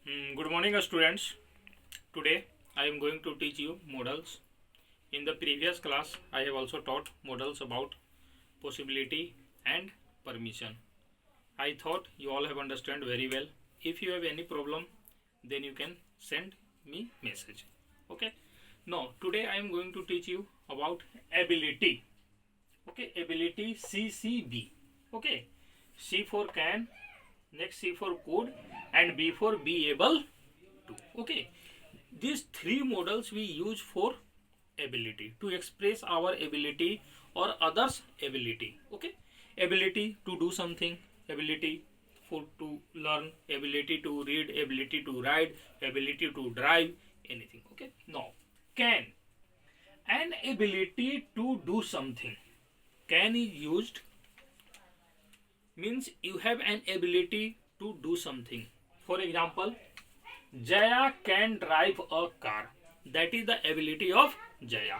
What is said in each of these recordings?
Good morning, students. Today I am going to teach you models. In the previous class, I have also taught models about possibility and permission. I thought you all have understood very well. If you have any problem, then you can send me message. Okay. Now today I am going to teach you about ability. Okay, ability CCB. Okay, C for can, next C for could, and B for be able to. Okay, these three models we use for ability to express our ability or others ability. Okay, ability to do something, ability for to learn, ability to read, ability to write, ability to drive, anything. Okay, now can, an ability to do something. Can is used means you have an ability to do something. For example, Jaya can drive a car. That is the ability of Jaya.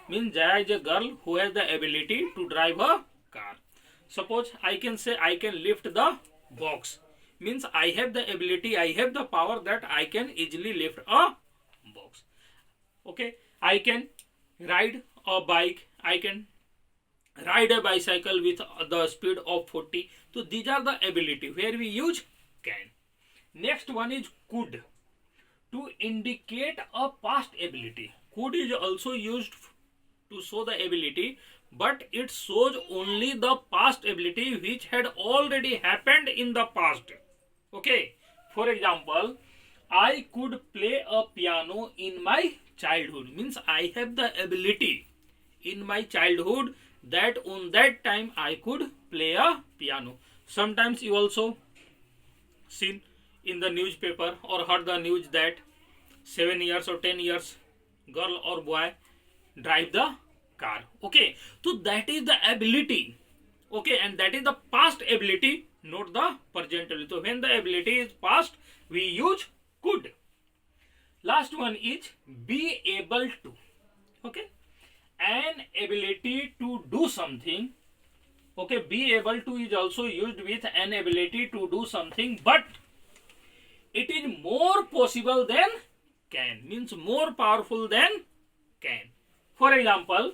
Means Jaya is a girl who has the ability to drive a car. Suppose I can say I can lift the box. Means I have the ability, I have the power that I can easily lift a box. Okay, I can ride a bike, I can ride a bicycle with the speed of 40. So these are the ability where we use can. Next one is could, to indicate a past ability. Could is also used to show the ability, but it shows only the past ability which had already happened in the past. Okay, for example, I could play a piano in my childhood. Means I have the ability in my childhood that on that time I could play a piano. Sometimes you also seen in the newspaper or heard the news that 7 years or 10 years girl or boy drive the car. Okay, so that is the ability. Okay, and that is the past ability, not the present ability. So when the ability is past, we use could. Last one is be able to. Okay, an ability to do something. Okay, be able to is also used with an ability to do something, but it is more possible than can. Means more powerful than can. For example,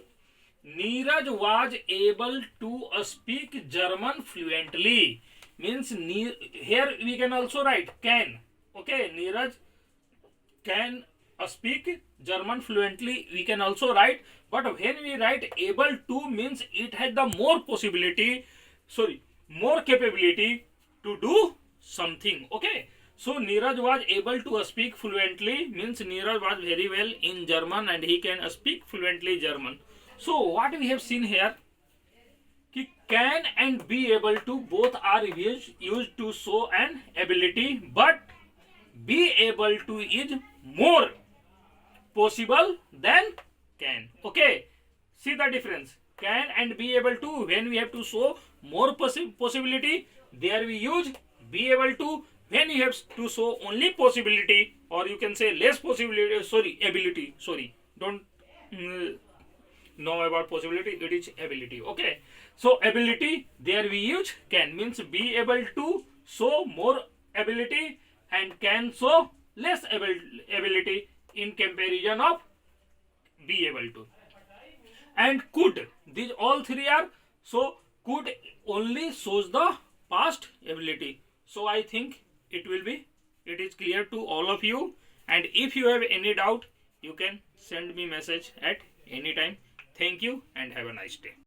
Neeraj was able to speak German fluently. Means here we can also write can. Okay, Neeraj can speak German fluently, we can also write, but when we write able to means it has the more possibility, more capability to do something. Okay, so Neeraj was able to speak fluently means Neeraj was very well in German and he can speak fluently German. So what we have seen here, can and be able to both are used to show an ability, but be able to is more possible than can. Okay, see the difference. Can and be able to, when we have to show more possibility, there we use be able to. When you have to show only possibility, or you can say less possibility, ability, don't know about possibility, it is ability. Okay, so ability, there we use can. Means be able to show more ability and can show less ability in comparison of be able to. And could, these all three are, so could only shows the past ability. So I think it is clear to all of you, and if you have any doubt, you can send me message at any time. Thank you and have a nice day.